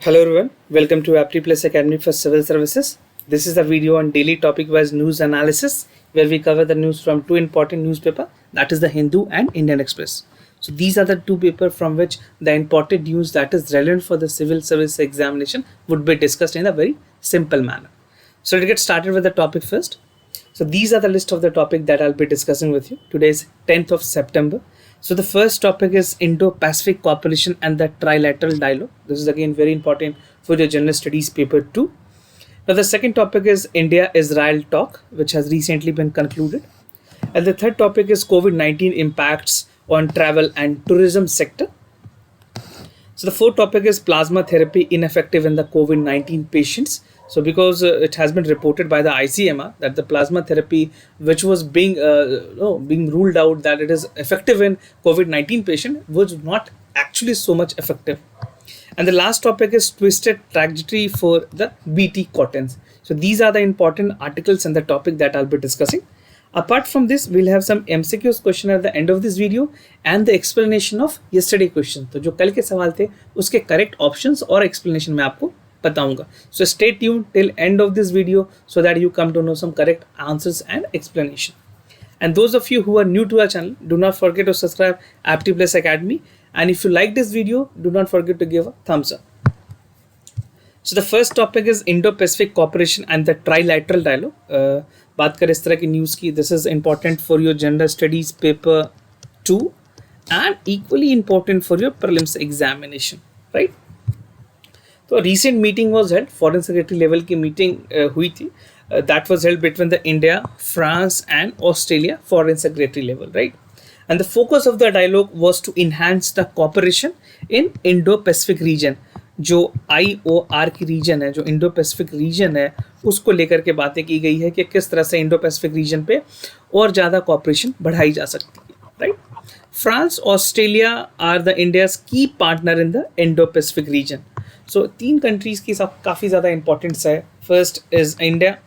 Hello everyone, welcome to Apti Plus Academy for Civil Services. This is a video on daily topic-wise news analysis where we cover the news from two important newspapers, that is the Hindu and Indian Express. So these are the two papers from which the important news that is relevant for the civil service examination would be discussed in a very simple manner. So to get started with the topic first. So these are the list of the topic that I'll be discussing with you. Today is 10th of September. So the first topic is Indo-Pacific Cooperation and the Trilateral Dialogue. This is again very important for your General Studies paper 2. Now the second topic is India-Israel talk, which has recently been concluded. And the third topic is COVID-19 impacts on travel and tourism sector. So the fourth topic is plasma therapy ineffective in the COVID-19 patients. So because it has been reported by the ICMR that the plasma therapy which was being ruled out that it is effective in COVID-19 patient was not actually so much effective. And the last topic is twisted trajectory for the BT cottons. So these are the important articles and the topic that I'll be discussing. Apart from this, we'll have some MCQs question at the end of this video and the explanation of yesterday question. तो जो कल के सवाल थे उसके correct options और explanation मैं आपको बताऊंगा. So stay tuned till end of this video so that you come to know some correct answers and explanation. And those of you who are new to our channel, do not forget to subscribe Apti Plus Academy. And if you like this video, do not forget to give a thumbs up. So the first topic is Indo-Pacific Cooperation and the Trilateral Dialogue. बात करें इस तरह की news की, this is important for your General Studies paper 2 and equally important for your prelims examination, right? तो recent meeting was held, foreign secretary level की meeting हुई थी, that was held between the India, France and Australia foreign secretary level, right? And the focus of the dialogue was to enhance the cooperation in Indo-Pacific region. जो IOR की reason है, जो Indo Pacific reason है, उसको लेकर के बातें की गई है कि किस तरह से इंडो पैसिफिक रीजन पे और ज़्यादा कॉपरेशन बढ़ाई जा सकती है, right? France Australia are the India's की partner in the Indo Pacific region. So तीन कंट्रीज़ की सब काफ़ी ज़्यादा इंपॉर्टेंस है. First is India,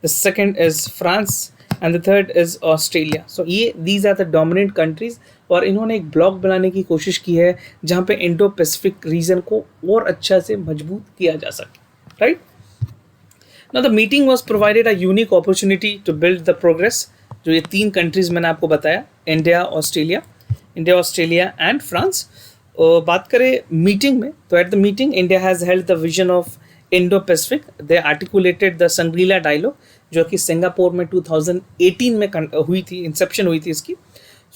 the second is France and the third is Australia. So ये these are the dominant countries और इन्होंने एक ब्लॉक बनाने की कोशिश की है जहाँ पे इंडो पैसिफिक रीजन को और अच्छा से मजबूत किया जा सके, right? Now the meeting was provided a unique opportunity to build the progress. जो ये तीन कंट्रीज मैंने आपको बताया, इंडिया ऑस्ट्रेलिया एंड फ्रांस. बात करें मीटिंग में, तो at the meeting India has held the vision of Indo Pacific. They articulated the Shangri La dialogue जो कि सिंगापुर में 2018 में हुई थी, इंसेप्शन हुई थी इसकी.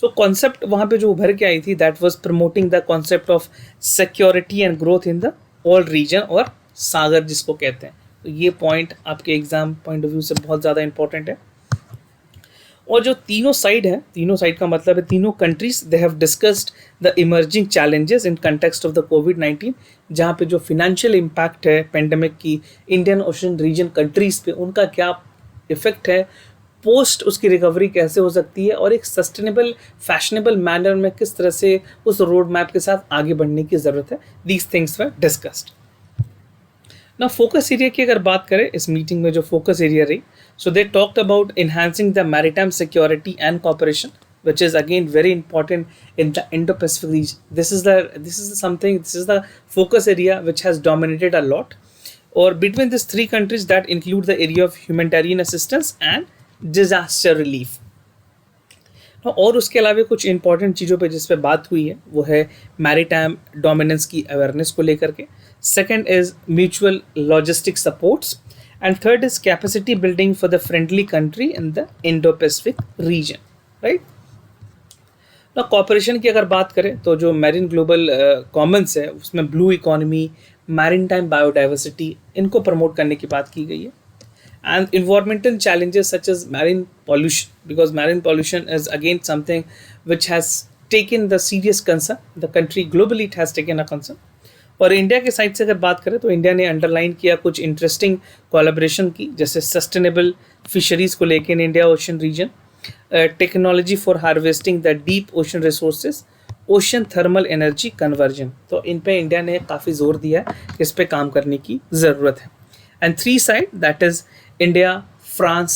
सो कॉन्सेप्ट वहाँ पे जो उभर के आई थी, that was promoting the concept of security and growth in the all region और सागर जिसको कहते हैं. तो ये पॉइंट आपके एग्जाम पॉइंट ऑफ व्यू से बहुत ज़्यादा इंपॉर्टेंट है. और जो तीनों साइड है, तीनों साइड का मतलब है तीनों countries they have discussed the emerging challenges in context of the कोविड-19. जहाँ पे जो फिनेंशियल इम्पैक्ट है पेंडेमिक की इंडियन ओशन रीजन कंट्रीज़ पे, उनका क्या इफेक्ट है, पोस्ट उसकी रिकवरी कैसे हो सकती है और एक सस्टेनेबल फैशनेबल मैनर में किस तरह से उस रोड मैप के साथ आगे बढ़ने की ज़रूरत है. These things were discussed. ना फोकस एरिया की अगर बात करें इस मीटिंग में, जो फोकस एरिया रही, so they talked about enhancing the maritime security and cooperation which is again very important in the Indo-Pacific region. This is the focus area which has dominated a lot, or between these three countries that include the area of humanitarian assistance and disaster relief. और उसके अलावा कुछ important चीज़ों पे जिस पे बात हुई है वो है मैरीटाइम डोमिनेंस की अवेयरनेस को लेकर के. Second is mutual logistic supports and third is capacity building for the friendly country in the Indo Pacific reason, right? ना कॉपरेशन की अगर बात करें तो जो मैरीन ग्लोबल कॉमन्स है उसमें ब्लू इकोनॉमी, मैरीटाइम बायोडाइवर्सिटी, इनको प्रमोट करने की बात की गई है. And environmental challenges such as marine pollution, because marine pollution is again something which has taken the serious concern. The country globally it has taken a concern. और India के side से अगर बात करें तो इंडिया ने अंडरलाइन किया कुछ इंटरेस्टिंग कोलैबोरेशन की, जैसे सस्टेनेबल फिशरीज़ को लेके in India ocean region, technology for harvesting the deep ocean resources, ocean thermal energy conversion. तो इन पे इंडिया ने काफ़ी जोर दिया है, इस पे काम करने की ज़रूरत है. And three side, that is India, France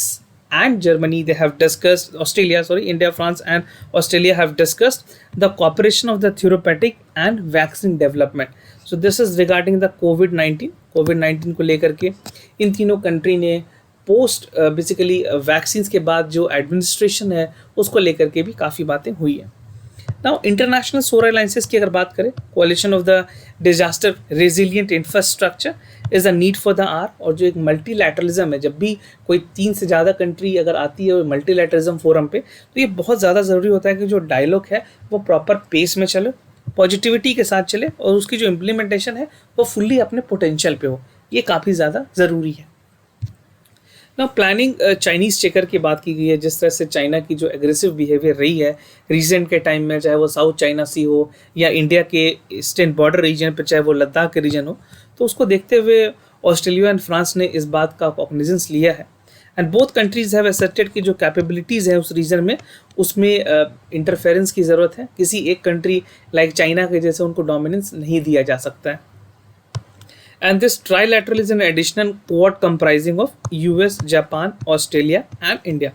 and Germany, they have discussed, India, France and Australia have discussed the cooperation of the therapeutic and vaccine development. So this is regarding the Covid 19 को लेकर के इन तीनों country ने post basically vaccine के बाद जो administration है उसको लेकर के भी काफ़ी बातें हुई है। नाउ इंटरनेशनल सोलर अलायंसेस की अगर बात करें, coalition of the disaster resilient infrastructure is a need for the hour, और जो एक मल्टीलैटरलिज्म है, जब भी कोई 3 से ज़्यादा कंट्री अगर आती है मल्टीलैटरलिज्म फोरम पे, तो ये बहुत ज़्यादा ज़रूरी होता है कि जो डायलॉग है वो प्रॉपर पेस में चले, पॉजिटिविटी के साथ चले, और उसकी जो इम्प्लीमेंटेशन है वो फुल्ली अपने पोटेंशियल पे हो। ये काफ़ी ज़्यादा ज़रूरी है। ना प्लानिंग चाइनीज़ चेकर की बात की गई है, जिस तरह से चाइना की जो एग्रेसिव बिहेवियर रही है रीसेंट के टाइम में, चाहे वो साउथ चाइना सी हो या इंडिया के ईस्टर्न बॉर्डर रीजन पे, चाहे वो लद्दाख के रीजन हो, तो उसको देखते हुए ऑस्ट्रेलिया एंड फ्रांस ने इस बात का कॉग्निजेंस लिया है। And both countries have asserted कि जो कैपेबिलिटीज़ हैं उस रीजन में, उसमें इंटरफेरेंस की ज़रूरत है। किसी एक कंट्री लाइक चाइना के जैसे उनको डोमिनेंस नहीं दिया जा सकता है। And this trilateral is an additional quad comprising of US, Japan, Australia and India.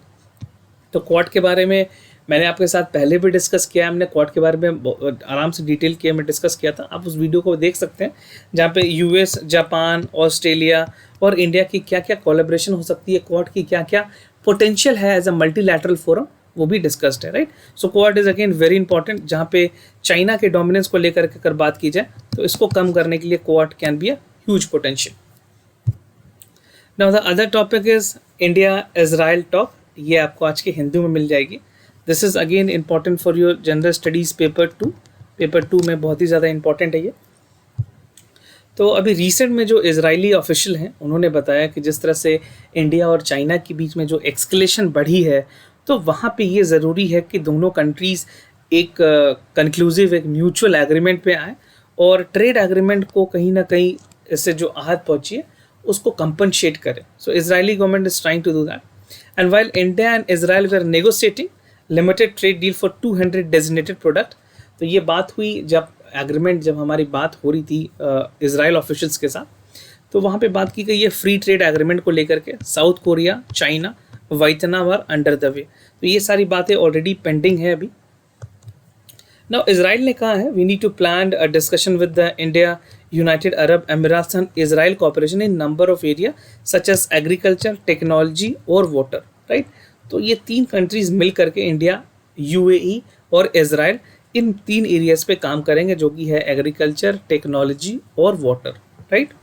तो क्वाड के बारे में मैंने आपके साथ पहले भी डिस्कस किया है, हमने क्वाड के बारे में आराम से डिटेल किया में डिस्कस किया था, आप उस वीडियो को देख सकते हैं, जहाँ पे यूएस, जापान, ऑस्ट्रेलिया और इंडिया की क्या क्या कोलैबोरेशन हो सकती है, क्वाड की क्या क्या पोटेंशियल है एज अ मल्टीलैटरल फोरम, वो भी डिस्कस्ड है, right. So quad is again very important, जहाँ पे चाइना के डोमिनेंस को लेकर के अगर बात की जाए तो इसको कम करने के लिए quad can be a huge potential. Now the other topic is India-Israel talk. ये आपको आज के हिंदी में मिल जाएगी। This is again important for your general studies paper 2. Paper 2 में बहुत ही ज़्यादा इंपॉर्टेंट है ये। तो अभी रिसेंट में जो इजरायली ऑफिशियल हैं उन्होंने बताया कि जिस तरह से इंडिया और चाइना के बीच में जो एक्सकलेशन बढ़ी है, तो वहाँ पे ये ज़रूरी है कि दोनों कंट्रीज़ एक कंक्लूसिव एक म्यूचुअल एग्रीमेंट पे आए और ट्रेड एग्रीमेंट को कहीं ना कहीं इससे जो आहत पहुंची है उसको कंपनसेट करे। So Israeli government is trying to do that, and while India and Israel were negotiating limited trade deal for 200 designated product. तो ये बात हुई जब हमारी बात हो रही थी इजराइल ऑफिशियल्स के साथ, तो वहाँ पे बात की गई है फ्री ट्रेड एग्रीमेंट को लेकर के। South Korea, China, Vietnam are under the way. तो ये सारी बातें ऑलरेडी पेंडिंग है अभी। Now इसराइल ने कहा है we need to plan a discussion with the India, United Arab Emirates and Israel cooperation in number of area such as agriculture, technology और वाटर, राइट। तो ये 3 कंट्रीज मिल करके इंडिया, यूएई और इजराइल इन 3 एरियाज पे काम करेंगे, जो कि है एग्रीकल्चर, टेक्नोलॉजी और water, right.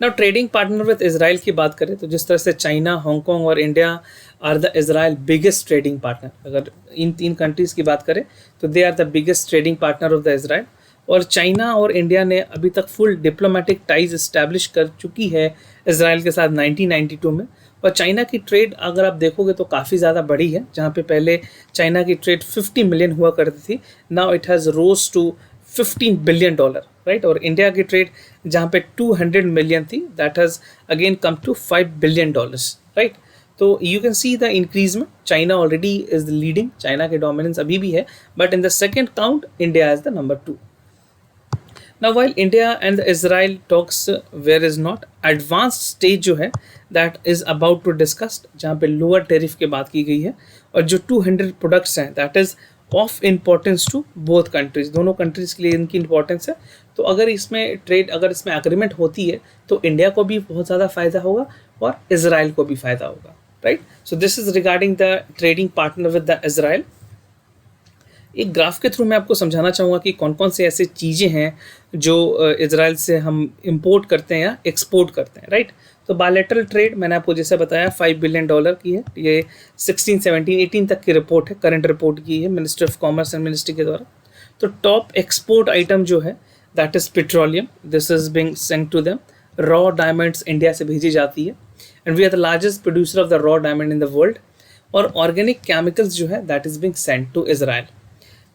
Now trading partner with Israel की बात करें तो जिस तरह से चाइना, हांगकांग और India are the Israel biggest trading partner. अगर इन 3 कंट्रीज़ की बात करें तो they are the biggest trading partner of the Israel. और चाइना और इंडिया ने अभी तक फुल डिप्लोमेटिक टाइज इस्टेब्लिश कर चुकी है इजराइल के साथ 1992 में। और चाइना की ट्रेड अगर आप देखोगे तो काफ़ी ज़्यादा बढ़ी है, जहाँ पे पहले चाइना की ट्रेड 50 मिलियन हुआ करती थी, now it has rose to $15 billion, right. और इंडिया की ट्रेड जहाँ पे 200 मिलियन थी, that has again come to $5 billion, right. तो you can see the increase में China already is the leading, China के डोमिनेंस अभी भी है, but in the second count India is the number 2। Now while India and the Israel talks where is not advanced stage जो है that is about to discuss, जहाँ पे lower tariff की बात की गई है, और जो 200 products हैं that is of importance to both countries, दोनों countries के लिए इनकी importance है। तो अगर इसमें agreement होती है तो इंडिया को भी बहुत ज़्यादा फ़ायदा होगा और इजराइल को भी फ़ायदा होगा, right. So this is regarding the trading partner with the Israel. एक ग्राफ के थ्रू मैं आपको समझाना चाहूँगा कि कौन कौन से ऐसी चीज़ें हैं जो इजराइल से हम इंपोर्ट करते हैं या एक्सपोर्ट करते हैं, राइट। तो बायलैटरल ट्रेड मैंने आपको जैसे बताया $5 बिलियन की है, ये 16, 17, 18 तक की रिपोर्ट है, करंट रिपोर्ट की है ministry of commerce and ministry के द्वारा। तो टॉप एक्सपोर्ट आइटम जो है that is petroleum, this is being sent to them. Raw diamonds India से भेजी जाती है, and we are the largest producer of the raw diamond in the world. और ऑर्गेनिक केमिकल्स जो है that is being sent to Israel.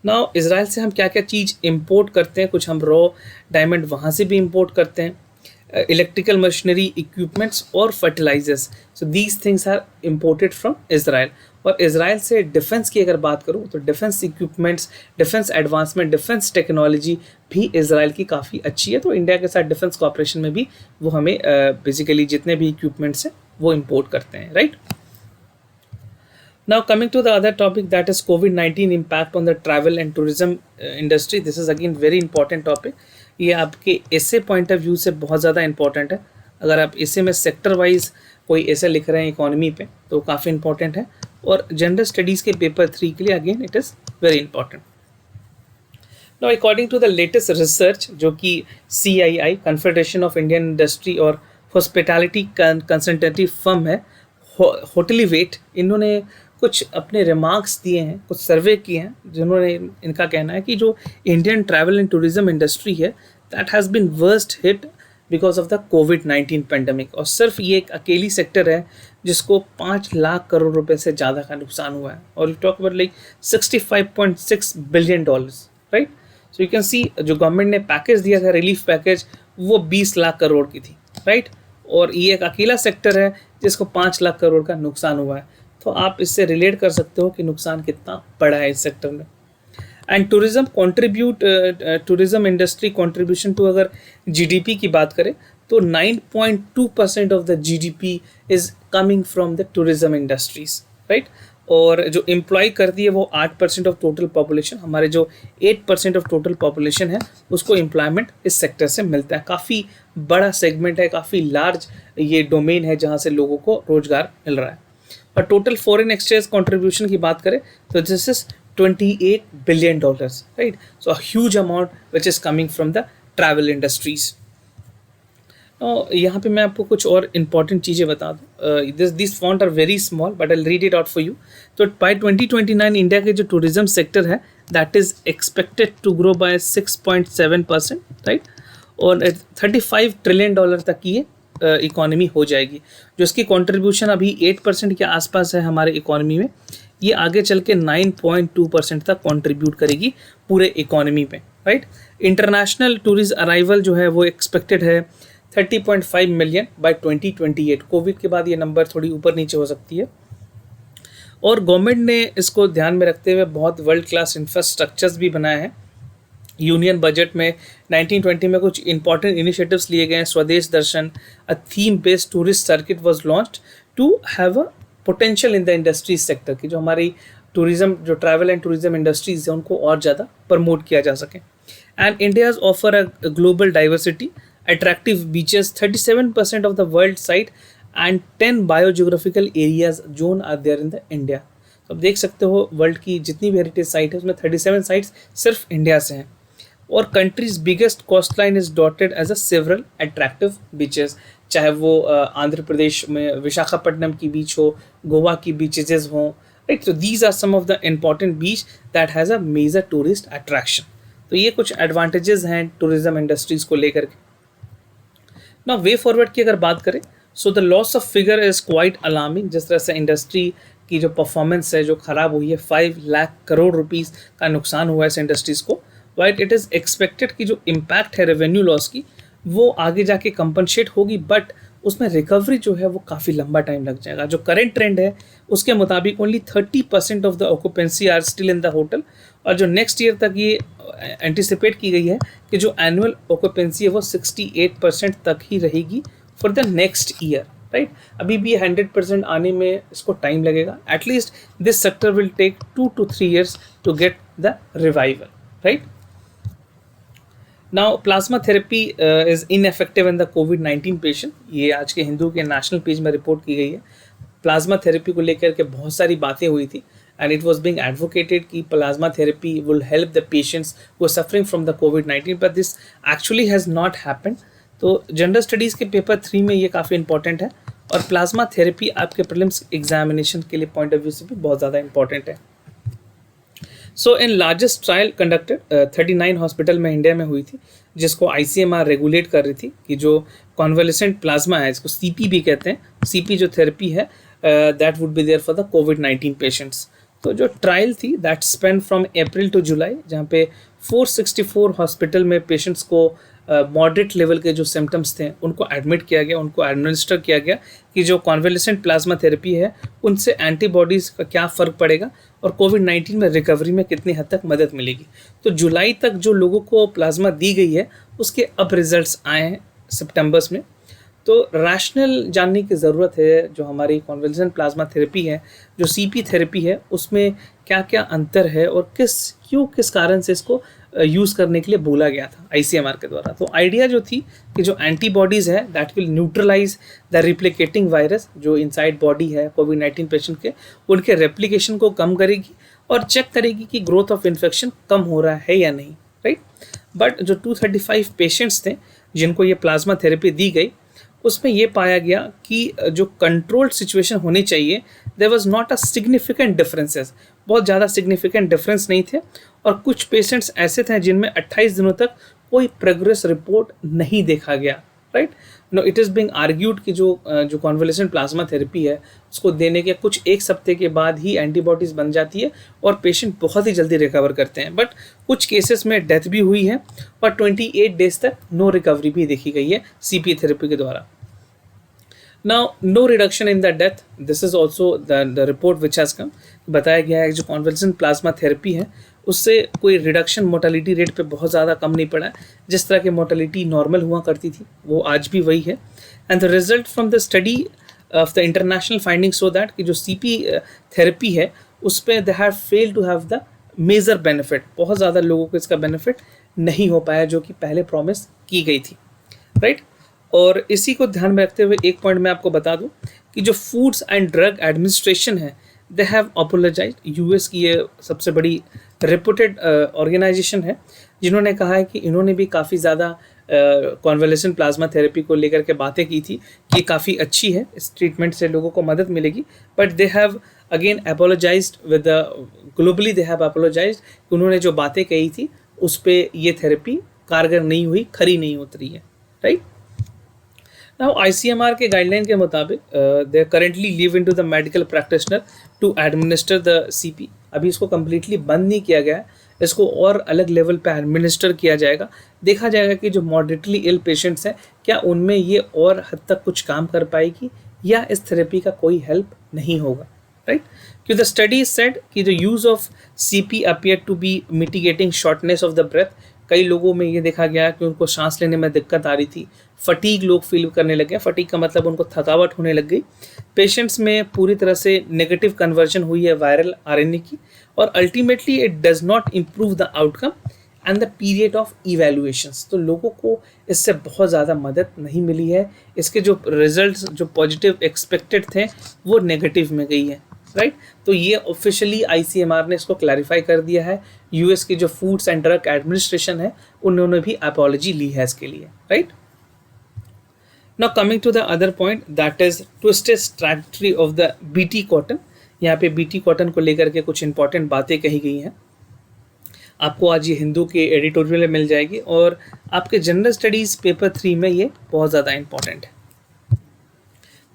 Now Israel से हम क्या क्या चीज़ इंपोर्ट करते हैं, कुछ हम रॉ डायमंड वहाँ से भी इंपोर्ट करते हैं, इलेक्ट्रिकल मशीनरी, इक्विपमेंट्स और fertilizers. So these things are imported from Israel. और इजराइल से डिफेंस की अगर बात करूँ तो defence equipments, defence advancement, defence technology भी इजराइल की काफ़ी अच्छी है। तो इंडिया के साथ डिफेंस कॉपरेशन में भी वो हमें बेसिकली जितने भी इक्विपमेंट्स हैं वो इम्पोर्ट करते हैं, right. Now coming to the other topic, that is COVID-19 impact on the travel and tourism industry. This is again very important topic. ये आपके ऐसे पॉइंट ऑफ व्यू से बहुत ज़्यादा इंपॉर्टेंट है। अगर आप ऐसे में सेक्टर वाइज कोई ऐसे लिख रहे हैं इकोनॉमी पे तो काफ़ी इंपॉर्टेंट है, और जनरल स्टडीज़ के पेपर 3 के लिए again it is very important. Now according to the latest research जो कि CII confederation of Indian industry और हॉस्पिटैलिटी कंसल्टेंटिव फर्म है, होटलीवेट, इन्होंने कुछ अपने रिमार्क्स दिए हैं, कुछ सर्वे किए हैं, जिन्होंने इनका कहना है कि जो Indian travel and tourism industry है that has been worst hit because of the कोविड-19 पेंडेमिक। और सिर्फ ये एक अकेली सेक्टर है जिसको 5 लाख करोड़ रुपए से ज़्यादा का नुकसान हुआ है, और talk about like $65.6 billion, right. So you can सी जो गवर्नमेंट ने पैकेज दिया था, रिलीफ पैकेज, वो 20 लाख करोड़ की थी, राइट। और ये एक अकेला सेक्टर है जिसको 5 लाख करोड़ का नुकसान हुआ है। तो आप इससे रिलेट कर सकते हो कि नुकसान कितना बड़ा है इस सेक्टर में। And tourism industry contribution to, अगर GDP की बात करें तो 9.2% of the GDP is coming from the tourism industries, right. और जो एम्प्लॉय करती है वो 8% ऑफ टोटल पॉपुलेशन, हमारे जो 8% ऑफ टोटल पॉपुलेशन है उसको एम्प्लॉयमेंट इस सेक्टर से मिलता है। काफ़ी बड़ा सेगमेंट है, काफ़ी लार्ज ये डोमेन है जहाँ से लोगों को रोजगार मिल रहा है। और टोटल फॉरेन एक्सचेंज कंट्रीब्यूशन की बात करें तो this is $28 billion, right. So a huge amount which is coming from the travel industries. यहाँ पे मैं आपको कुछ और इम्पॉर्टेंट चीज़ें बता दूँ। This font are very small but I read it out for you. तो बाय 2029 इंडिया के जो टूरिज्म सेक्टर है that is expected to grow by 6.7%, right. और $35 ट्रिलियन तक की ये इकोनॉमी हो जाएगी। जो इसकी कंट्रीब्यूशन अभी 8% के आसपास है हमारे इकोनॉमी में, ये आगे चल के 9.2% तक कंट्रीब्यूट करेगी पूरे इकोनॉमी पे, राइट। इंटरनेशनल टूरिस्ट अराइवल जो है वो एक्सपेक्टेड है 30.5 मिलियन बाय 2028। कोविड के बाद ये नंबर थोड़ी ऊपर नीचे हो सकती है, और गवर्नमेंट ने इसको ध्यान में रखते हुए बहुत वर्ल्ड क्लास इंफ्रास्ट्रक्चर्स भी बनाए हैं। यूनियन बजट में 1920 में कुछ इंपॉर्टेंट इनिशिएटिव्स लिए गए हैं। Swadesh Darshan, a theme based tourist circuit was launched to have a potential in the industries sector की, जो हमारी टूरिज्म, जो ट्रैवल एंड टूरिज्म इंडस्ट्रीज है उनको और ज़्यादा प्रमोट किया जा सके। And India's offer a global diversity, attractive beaches, 37% of the world site and 10 biogeographical areas zone are there in the India। तो आप देख सकते हो वर्ल्ड की जितनी भी हेरिटेज साइट है उसमें 37 साइट्स सिर्फ इंडिया से हैं। और countries biggest coast line is dotted as a several attractive beaches, चाहे वो आंध्र प्रदेश में विशाखापट्टनम की बीच हो, गोवा की बीचेज हों, राइट। तो these are some of the important beach that has a major tourist attraction. तो ये कुछ एडवांटेजेस हैं टूरिज्म इंडस्ट्रीज को लेकर के। ना वे फॉरवर्ड की अगर बात करें, so the loss of figure is quite alarming. जिस तरह से इंडस्ट्री की जो परफॉर्मेंस है जो ख़राब हुई है, 5 लाख करोड़ रुपीस का नुकसान हुआ है इस इंडस्ट्रीज़ को, राइट। इट इज़ एक्सपेक्टेड कि जो इम्पैक्ट है रेवेन्यू लॉस की वो आगे जाके कंपनसेट होगी, बट उसमें रिकवरी जो है वो काफ़ी लंबा टाइम लग जाएगा। जो करेंट ट्रेंड है उसके मुताबिक only 30% of the occupancy are still in the hotel, और जो नेक्स्ट ईयर तक ये एंटिसिपेट की गई है कि जो एनुअल ऑक्यूपेंसी है वो 68% तक ही रहेगी for the next year, right. अभी भी 100% आने में इसको टाइम लगेगा। At least this sector will take 2 to 3 years to get the revival, right. Now plasma therapy is ineffective in the कोविड-19 पेशेंट, ये आज के हिंदू के नेशनल पेज में रिपोर्ट की गई है। प्लाज्मा थेरेपी को लेकर के बहुत सारी बातें हुई थी, and it was being advocated कि plasma therapy will help the patients who are suffering from the COVID-19, but this actually has not happened। तो जनरल स्टडीज़ के पेपर 3 में ये काफ़ी इंपॉर्टेंट है, और प्लाज्मा थेरेपी आपके प्रीलिम्स एग्जामिनेशन के लिए पॉइंट ऑफ व्यू से भी बहुत ज़्यादा इंपॉर्टेंट है। सो इन लार्जेस्ट ट्रायल कंडक्टेड 39 हॉस्पिटल में इंडिया में हुई थी, जिसको ICMR रेगुलेट कर रही थी कि जो कॉन्वेलेसेंट प्लाज्मा है, इसको CP भी कहते हैं, CP जो थेरेपी है that would be there for the कोविड-19 पेशेंट्स। तो जो ट्रायल थी that spend from April to July, जहाँ पे 464 हॉस्पिटल में पेशेंट्स को मॉडरेट लेवल के जो सिम्टम्स थे उनको एडमिट किया गया, उनको एडमिनिस्टर किया गया कि जो कॉन्वेलेसेंट प्लाज्मा थेरेपी है उनसे एंटीबॉडीज़ का क्या फ़र्क पड़ेगा और कोविड-19 में रिकवरी में कितनी हद तक मदद मिलेगी। तो जुलाई तक जो लोगों को प्लाज्मा दी गई है उसके अब रिजल्ट्स आए हैं सितंबर्स में। तो रैशनल जानने की ज़रूरत है, जो हमारी कॉन्वेलेसेंट प्लाज्मा थेरेपी है, जो CP थेरेपी है, उसमें क्या क्या अंतर है और किस कारण से इसको यूज़ करने के लिए बोला गया था ICMR के द्वारा। तो आइडिया जो थी कि जो एंटीबॉडीज़ है that will neutralize the replicating virus जो इनसाइड बॉडी है कोविड-19 पेशेंट के, उनके रेप्लिकेशन को कम करेगी और चेक करेगी कि ग्रोथ ऑफ इन्फेक्शन कम हो रहा है या नहीं, राइट। बट जो 235 पेशेंट्स थे जिनको ये प्लाज्मा थेरेपी दी गई, उसमें ये पाया गया कि जो कंट्रोल्ड सिचुएशन होनी चाहिए there was not a significant differences, बहुत ज़्यादा सिग्निफिकेंट डिफरेंस नहीं थे। और कुछ पेशेंट्स ऐसे थे जिनमें 28 दिनों तक कोई प्रोग्रेस रिपोर्ट नहीं देखा गया, right. No, it is being argued कि जो कॉन्वलेसेंट प्लाज्मा थेरेपी है उसको देने के कुछ एक हफ्ते के बाद ही एंटीबॉडीज़ बन जाती है और पेशेंट बहुत ही जल्दी रिकवर करते हैं। बट कुछ केसेस में डेथ भी हुई है और 28 डेज तक नो रिकवरी भी देखी गई है CPA थेरेपी के द्वारा। Now, no reduction in the death. This is also the report which has come. बताया गया है कि जो कॉन्वलेसेंट प्लाज्मा थेरेपी है उससे कोई रिडक्शन मोर्टेलिटी रेट पे बहुत ज़्यादा कम नहीं पड़ा है। जिस तरह की मोर्टेलिटी नॉर्मल हुआ करती थी वो आज भी वही है। And the result from the study of the international finding so that कि जो CP थेरेपी है उस पर they have fail to have the major benefit, बहुत ज़्यादा लोगों को इसका बेनिफिट नहीं हो पाया जो कि पहले प्रॉमिस की गई थी, राइट। और इसी को ध्यान में रखते हुए एक पॉइंट मैं आपको बता दूं कि जो फूड्स एंड ड्रग एडमिनिस्ट्रेशन है दे हैव अपोलोजाइज, US की ये सबसे बड़ी रेपुटेड ऑर्गेनाइजेशन है जिन्होंने कहा है कि इन्होंने भी काफ़ी ज़्यादा कॉन्वलेसेंट प्लाज्मा थेरेपी को लेकर के बातें की थी कि काफ़ी अच्छी है, इस ट्रीटमेंट से लोगों को मदद मिलेगी। But they have again apologised with globally they have apologised कि उन्होंने जो बातें कही थी उस पर ये थेरेपी कारगर नहीं हुई, खरी नहीं उतरी है, राइट। Now ICMR के गाइडलाइन के मुताबिक they currently leave into the medical practitioner to administer the CP। अभी इसको कम्प्लीटली बंद नहीं किया गया है, इसको और अलग लेवल पे एडमिनिस्टर किया जाएगा। देखा जाएगा कि जो मॉडरेटली इल पेशेंट्स हैं क्या उनमें ये और हद तक कुछ काम कर पाएगी या इस थेरेपी का कोई हेल्प नहीं होगा, राइट। क्योंकि द स्टडी सेड कि जो use of CP appear to be mitigating shortness of the breath, कई लोगों में ये देखा गया कि उनको सांस लेने में दिक्कत आ रही थी, फटीग लोग फील करने लगे, फटीग का मतलब उनको थकावट होने लग गई। पेशेंट्स में पूरी तरह से नेगेटिव कन्वर्जन हुई है वायरल RNA की और ultimately it does not improve the outcome and the period of evaluations. तो लोगों को इससे बहुत ज़्यादा मदद नहीं मिली है, इसके जो रिजल्ट्स जो पॉजिटिव एक्सपेक्टेड थे वो नेगेटिव में गई है, राइट। तो ये ऑफिशियली ICMR ने इसको क्लैरिफाई कर दिया है। US की जो फूड्स एंड ड्रग एडमिनिस्ट्रेशन है उन्होंने भी अपॉलॉजी ली है इसके लिए, right. Now coming to the other point that is twisted strategy of the BT cotton. यहाँ पे BT कॉटन को लेकर के कुछ इंपॉर्टेंट बातें कही गई हैं, आपको आज ये हिंदू के एडिटोरियल में मिल जाएगी और आपके जनरल स्टडीज़ पेपर 3 में ये बहुत ज़्यादा इंपॉर्टेंट है।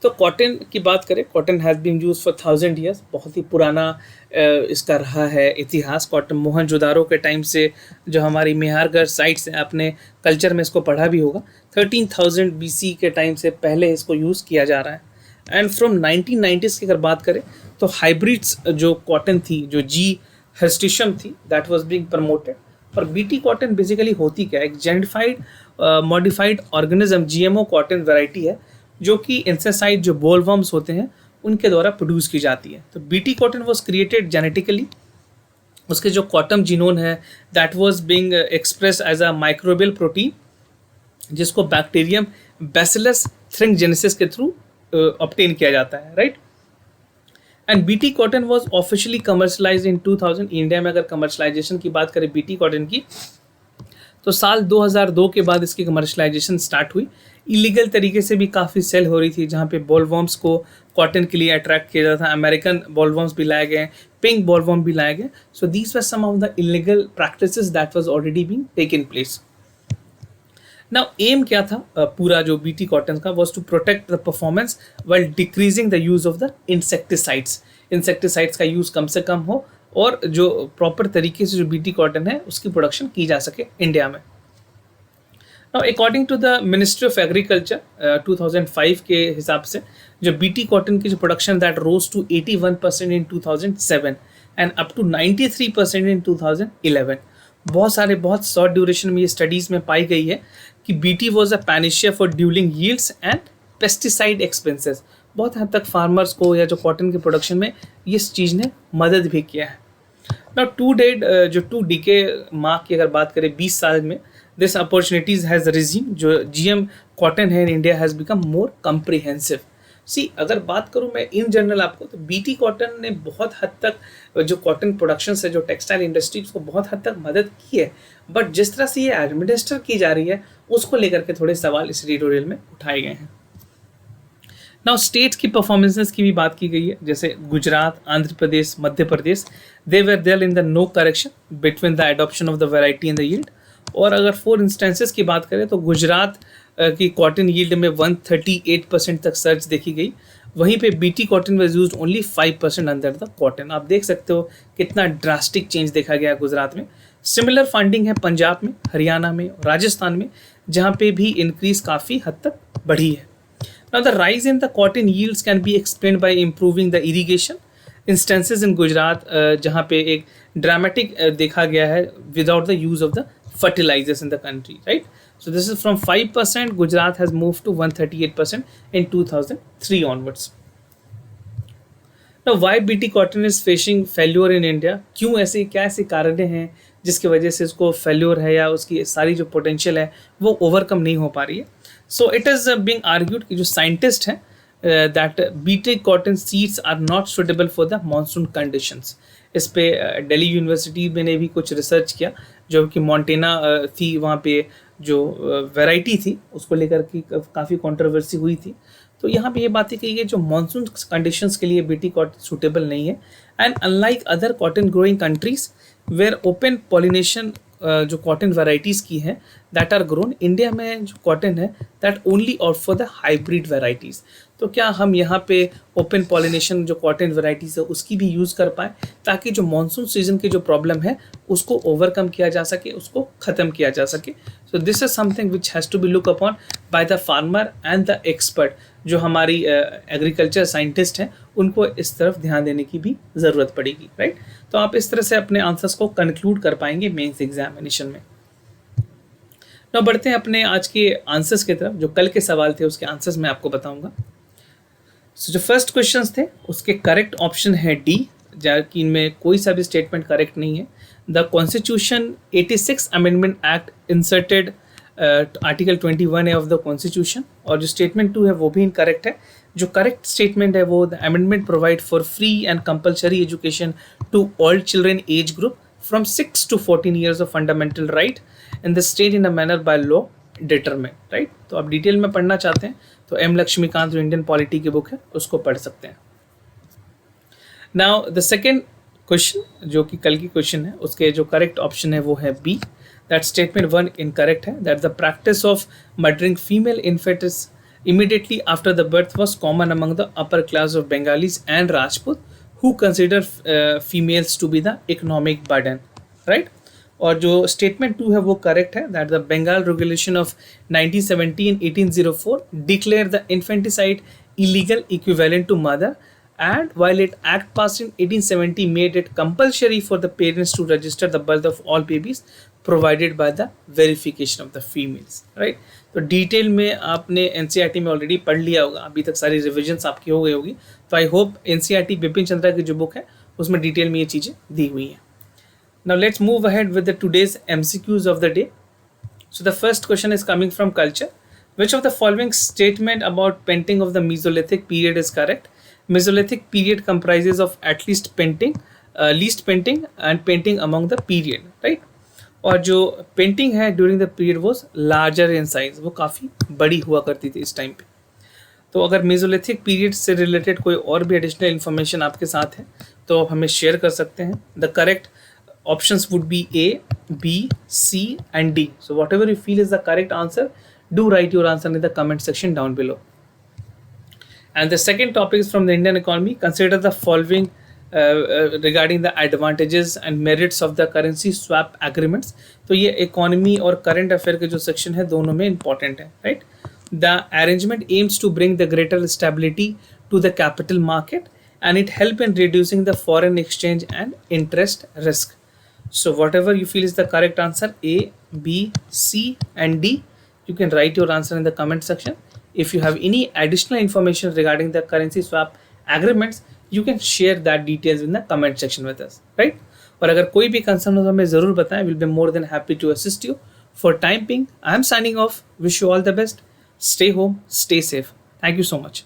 तो कॉटन की बात करें, cotton has been use for 1000 years, बहुत ही पुराना इसका रहा है इतिहास। कॉटन मोहनजोदारो के टाइम से जो हमारी मेहरगढ़ साइट्स हैं, आपने कल्चर में इसको पढ़ा भी होगा, 13,000 BC के टाइम से पहले इसको यूज़ किया जा रहा है। एंड फ्रॉम 1990s की अगर बात करें तो हाइब्रिड्स जो कॉटन थी, जो G हिस्टिशम थी, दैट वाज बीइंग प्रमोटेड। और BT कॉटन बेसिकली होती क्या है, एक genetically modified organism GMO cotton variety है जो कि इंसेक्टिसाइड जो बोलवर्म्स होते हैं उनके द्वारा प्रोड्यूस की जाती है। तो BT cotton was created genetically, उसके जो कॉटन जीनोम है that was being express as a microbial protein जिसको बैक्टीरियम बैसिलस थ्रिंगजेनेसिस के थ्रू ऑब्टेन किया जाता है, right. And BT cotton was officially commercialized in 2000। India में अगर कमर्शलाइजेशन की बात करें BT कॉटन की तो साल 2002 के बाद इसकी कमर्शलाइजेशन स्टार्ट हुई। इलीगल तरीके से भी काफ़ी सेल हो रही थी, जहाँ पे बॉलवर्म्स को कॉटन के लिए अट्रैक्ट किया जाता था। अमेरिकन बॉलवर्म्स भी लाए गए, पिंक बॉलवर्म भी लाए गए। So these were some of the illegal practices that was already being taken place. Now aim क्या था पूरा जो BT कॉटन का, was to protect the performance while decreasing the use of the insecticides. Insecticides का use कम से कम हो और जो प्रॉपर तरीके से जो BT कॉटन है उसकी प्रोडक्शन की जा सके इंडिया में। Now, according to the Ministry of Agriculture 2005 के हिसाब से जो BT कॉटन की जो production that rose to 81% in 2007 and up to 93% in 2011। बहुत शॉर्ट ड्यूरेशन में ये स्टडीज़ में पाई गई है कि BT was a panacea for doubling yields and pesticide expenses. बहुत हद तक फार्मर्स को या जो कॉटन के प्रोडक्शन में इस चीज़ ने मदद भी किया है। नाउ टू डेड जो 2 डिके मार्क की अगर बात करें 20 साल में, दिस अपॉर्चुनिटीज हैज रिज्यूम, जो जीएम कॉटन है in India has become more comprehensive. See अगर बात करूं मैं इन जनरल आपको, तो बीटी कॉटन ने बहुत हद तक जो कॉटन प्रोडक्शन है, जो टेक्सटाइल इंडस्ट्री, उसको बहुत हद तक मदद की है, बट जिस तरह से ये एडमिनिस्टर की जा रही है उसको लेकर के थोड़े सवाल इस एडिटोरियल में उठाए गए हैं। नाउ स्टेट्स की परफॉर्मेंसेस की भी बात की गई है, जैसे Gujarat, Andhra Pradesh, Madhya Pradesh, they were there in the no correction between the adoption of the variety and the yield. और अगर 4 इंस्टेंसेस की बात करें तो गुजरात की कॉटन यील्ड में 138% तक सर्च देखी गई, वहीं पे BT cotton was used only 5% under the cotton. आप देख सकते हो कितना ड्रास्टिक चेंज देखा गया गुजरात में। सिमिलर फाइंडिंग है पंजाब में, हरियाणा में, राजस्थान में, जहाँ पे भी इंक्रीज काफ़ी हद तक बढ़ी है। Now the rise in the cotton yields can be explained by improving the irrigation. Instances in Gujarat जहाँ पे एक dramatic देखा गया है without the use of the fertilizers in the country, right? So this is from 5%, Gujarat has moved to 138% in 2003 onwards. Now why BT cotton is facing failure in India? क्यों ऐसे, क्या ऐसे कारण हैं जिसकी वजह से इसको फेल्योर है या उसकी सारी जो पोटेंशियल है वो ओवरकम नहीं हो पा रही है? So it is being argued कि जो साइंटिस्ट हैं that BT cotton seeds are not suitable for the monsoon conditions. इस पे दिल्ली यूनिवर्सिटी में ने भी कुछ रिसर्च किया, जो कि मोंटेना थी, वहाँ पे जो वैरायटी थी उसको लेकर की काफ़ी कंट्रोवर्सी हुई थी। तो यहाँ पे ये बात कही है जो मानसून कंडीशंस के लिए बीटी कॉटन सूटेबल नहीं है। And unlike other cotton growing countries where open pollination जो कॉटन वैराइटीज़ की हैं दैट आर ग्रोन, इंडिया में जो कॉटन है that only offer the hybrid varieties. तो क्या हम यहाँ पे ओपन पॉलिनेशन जो कॉटन वैराइटीज़ है उसकी भी यूज़ कर पाएँ, ताकि जो मानसून सीजन की जो प्रॉब्लम है उसको ओवरकम किया जा सके, उसको ख़त्म किया जा सके। So this is something which has to be look upon by the farmer and the expert. जो हमारी एग्रीकल्चर साइंटिस्ट हैं उनको इस तरफ ध्यान देने की भी ज़रूरत पड़ेगी, राइट? तो आप इस तरह से अपने आंसर्स को कंक्लूड कर पाएंगे मेंस एग्जामिनेशन में। तो बढ़ते हैं अपने आज के आंसर्स की तरफ। जो कल के सवाल थे उसके आंसर्स मैं आपको बताऊंगा। जो फर्स्ट क्वेश्चंस थे उसके करेक्ट ऑप्शन है डी, जबकि इनमें कोई सा भी स्टेटमेंट करेक्ट नहीं है। The constitution 86 amendment act inserted article 21A of the constitution, और जो स्टेटमेंट 2 है वो भी इनकरेक्ट है। जो करेक्ट स्टेटमेंट है वो the amendment provide for free and compulsory education to all children age group from 6 to 14 years of fundamental right in the state in a manner by law determined, right? तो आप detail में पढ़ना चाहते हैं तो M Laxmikant जो Indian polity की book है उसको पढ़ सकते हैं। नाउ द सेकेंड क्वेश्चन जो कि कल की क्वेश्चन है उसके जो करेक्ट ऑप्शन है वो है बी, दैट स्टेटमेंट 1 इनकरेक्ट है, that the practice of murdering female infants immediately after the birth was common among the upper class of Bengalis and Rajput who consider females to be the economic burden, right? और जो statement 2 है वो correct है, that the Bengal regulation of 1917 1804 declare the infanticide illegal equivalent to mother, and while it act passed in 1870 made it compulsory for the parents to register the birth of all babies provided by the verification of the females, right? तो detail में आपने NCERT में already पढ़ लिया होगा, अभी तक सारी रिविजन्स आपकी हो गई होगी। तो I hope NCERT Bipin Chandra की जो बुक है उसमें डिटेल में ये चीज़ें दी हुई हैं। Now let's move ahead with the today's MCQs of the day. So the first question is coming from culture. Which of the following statement about painting of the Mesolithic period is correct? Mesolithic period comprises of at least painting, least painting and painting among the period, right? और जो painting है during the period was larger in size, वो काफ़ी बड़ी हुआ करती थी इस टाइम पे। तो अगर मेसोलिथिक पीरियड से रिलेटेड कोई और भी एडिशनल इन्फॉर्मेशन आपके साथ है तो आप हमें शेयर कर सकते हैं। The correct options would be A, B, C and D. So whatever you feel is the correct answer, do write your answer in the comment section down below. And the second topic is from the Indian economy. Consider the following regarding the advantages and merits of the currency swap agreements. तो ये economy और current affair के जो section है दोनों में important है, right? The arrangement aims to bring the greater stability to the capital market and it help in reducing the foreign exchange and interest risk. So whatever you feel is the correct answer, A, B, C and D, you can write your answer in the comment section. If you have any additional information regarding the currency swap agreements, you can share that details in the comment section with us, right? और अगर कोई भी concern हो तो हमें ज़रूर बताएं. Will be more than happy to assist you. For time being, I am signing off. Wish you all the best. Stay home, stay safe. Thank you so much.